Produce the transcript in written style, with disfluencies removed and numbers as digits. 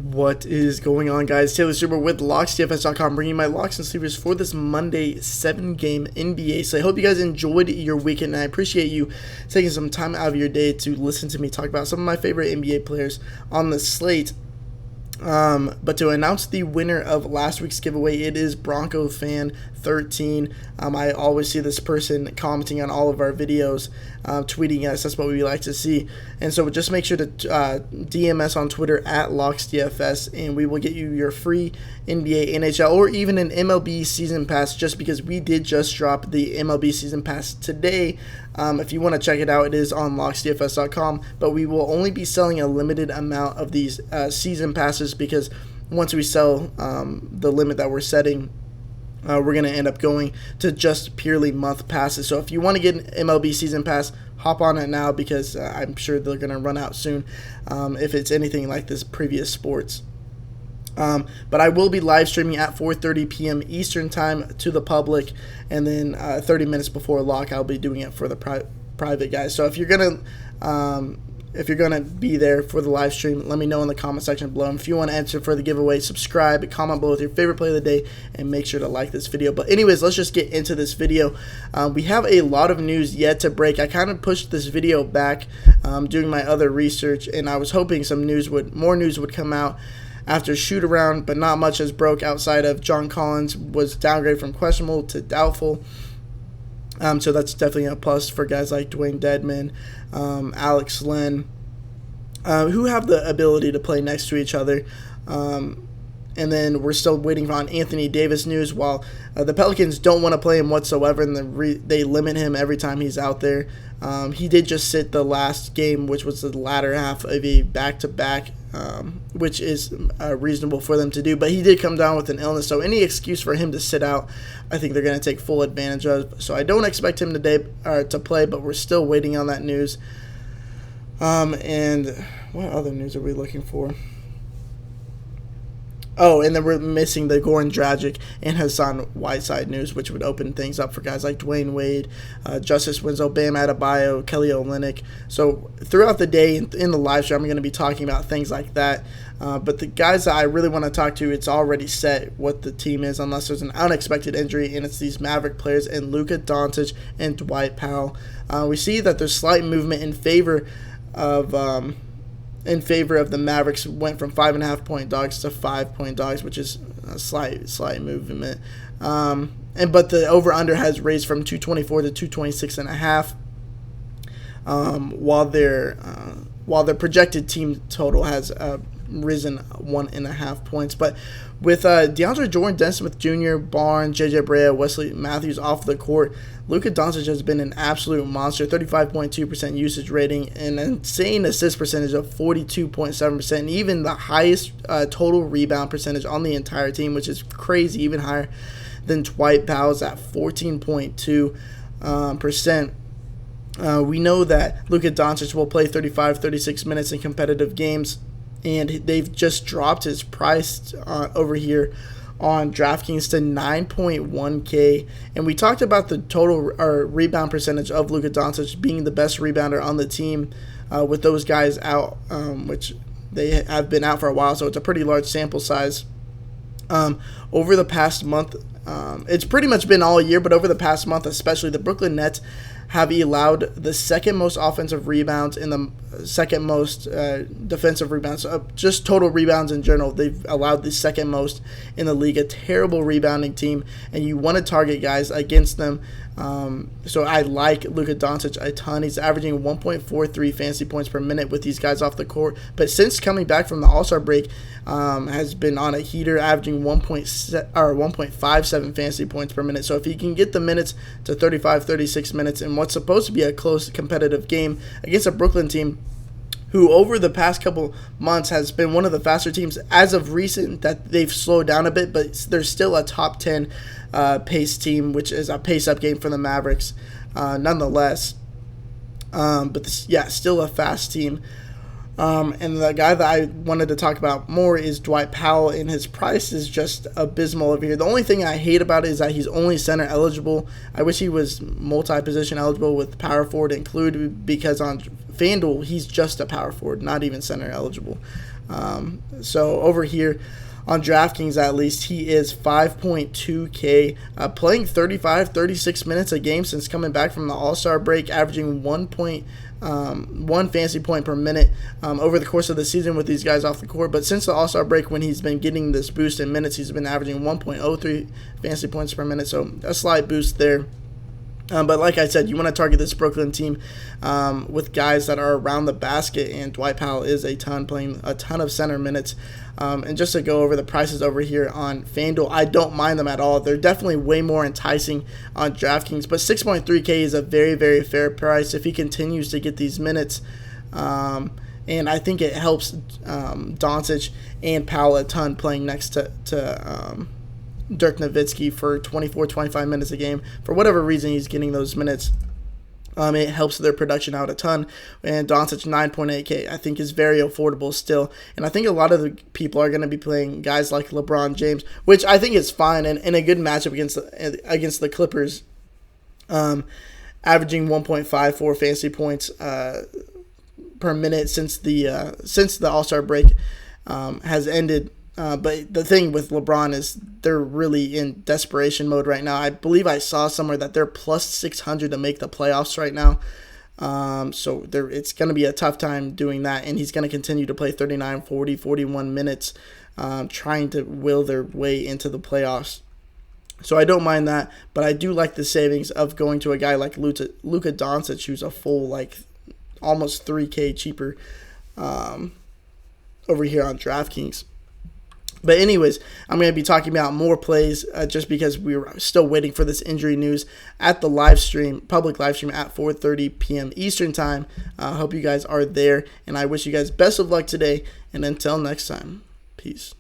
What is going on, guys? Taylor Stuber with Locks DFS.com, bringing my locks and sleepers for this Monday 7-game NBA. So I hope you guys enjoyed your weekend, and I appreciate you taking some time out of your day to listen to me talk about some of my favorite NBA players on the slate. But to announce the winner of last week's giveaway, it is Bronco Fan 13. I always see this person commenting on all of our videos, tweeting us. That's what we like to see. And so just make sure to DM us on Twitter at Locks DFS, and we will get you your free NBA, NHL, or even an MLB season pass, just because we did just drop the MLB season pass today. If you want to check it out, it is on locksdfs.com, but we will only be selling a limited amount of these season passes, because once we sell the limit that we're setting, we're going to end up going to just purely month passes. So if you want to get an MLB season pass, hop on it now, because I'm sure they're going to run out soon if it's anything like this previous sports. But I will be live streaming at 4:30 p.m. Eastern time to the public, and then 30 minutes before lock, I'll be doing it for the private guys. So if you're gonna be there for the live stream, let me know in the comment section below. And if you want to enter for the giveaway, subscribe, comment below with your favorite play of the day, and make sure to like this video. But anyways, let's just get into this video. We have a lot of news yet to break. I kind of pushed this video back doing my other research, and I was hoping more news would come out after shoot around, but not much has broke outside of John Collins was downgraded from questionable to doubtful. So that's definitely a plus for guys like Dwayne Dedman, Alex Len, who have the ability to play next to each other. And then we're still waiting on Anthony Davis news, while the Pelicans don't want to play him whatsoever, and they limit him every time he's out there. He did just sit the last game, which was the latter half of a back-to-back, which is reasonable for them to do. But he did come down with an illness, so any excuse for him to sit out, I think they're going to take full advantage of. So I don't expect him to play, but we're still waiting on that news. And what other news are we looking for? Oh, and then we're missing the Goran Dragic and Hassan Whiteside news, which would open things up for guys like Dwayne Wade, Justice Winslow, Bam Adebayo, Kelly Olynyk. So throughout the day in the live stream, I'm going to be talking about things like that. But the guys that I really want to talk to, it's already set what the team is, unless there's an unexpected injury, and it's these Maverick players and Luka Doncic and Dwight Powell. We see that there's slight movement in favor of the Mavericks. Went from 5.5-point dogs to 5-point dogs, which is a slight movement. But the over/under has raised from 224 to 226.5. While their projected team total has risen 1.5 points. But with DeAndre Jordan, Dennis Smith Jr., Barnes, JJ Barea, Wesley Matthews off the court, Luka Doncic has been an absolute monster. 35.2% usage rating, an insane assist percentage of 42.7%, and even the highest total rebound percentage on the entire team, which is crazy, even higher than Dwight Powell's at 14.2%. We know that Luka Doncic will play 36 minutes in competitive games, and they've just dropped his price over here on DraftKings to 9.1K. And we talked about the total rebound percentage of Luka Doncic being the best rebounder on the team with those guys out, which they have been out for a while, so it's a pretty large sample size. Over the past month, it's pretty much been all year, but over the past month especially, the Brooklyn Nets have allowed the second most offensive rebounds and the second most defensive rebounds. Just total rebounds in general, they've allowed the second most in the league. A terrible rebounding team, and you want to target guys against them. So I like Luka Doncic a ton. He's averaging 1.43 fantasy points per minute with these guys off the court. But since coming back from the All-Star break, has been on a heater, averaging 1.57 fantasy points per minute. So if he can get the minutes to 36 minutes in what's supposed to be a close competitive game against a Brooklyn team who over the past couple months has been one of the faster teams as of recent, that they've slowed down a bit, but they're still a top 10 pace team, which is a pace-up game for the Mavericks nonetheless. But still a fast team. And the guy that I wanted to talk about more is Dwight Powell, and his price is just abysmal over here. The only thing I hate about it is that he's only center eligible. I wish he was multi-position eligible with power forward included, because on FanDuel, he's just a power forward, not even center eligible. So over here on DraftKings, at least, he is 5.2K, playing 36 minutes a game since coming back from the All-Star break, averaging 1 fantasy point per minute over the course of the season with these guys off the court. But since the All-Star break, when he's been getting this boost in minutes, he's been averaging 1.03 fantasy points per minute, so a slight boost there. But like I said, you want to target this Brooklyn team with guys that are around the basket, and Dwight Powell is playing a ton of center minutes. And just to go over the prices over here on FanDuel, I don't mind them at all. They're definitely way more enticing on DraftKings, but 6.3K is a very, very fair price if he continues to get these minutes. And I think it helps Doncic and Powell a ton playing next to Dirk Nowitzki for 24-25 minutes a game. For whatever reason, he's getting those minutes. It helps their production out a ton. And Doncic 9.8K I think is very affordable still. And I think a lot of the people are going to be playing guys like LeBron James, which I think is fine and a good matchup against the Clippers. Averaging 1.54 fantasy points per minute since the All-Star break has ended. But the thing with LeBron is they're really in desperation mode right now. I believe I saw somewhere that they're plus 600 to make the playoffs right now. So it's going to be a tough time doing that. And he's going to continue to play 39, 40, 41 minutes trying to will their way into the playoffs. So I don't mind that. But I do like the savings of going to a guy like Luka Doncic, who's a full almost 3K cheaper over here on DraftKings. But anyways, I'm going to be talking about more plays just because we're still waiting for this injury news at the public live stream at 4:30 p.m. Eastern time. I hope you guys are there, and I wish you guys best of luck today. And until next time, peace.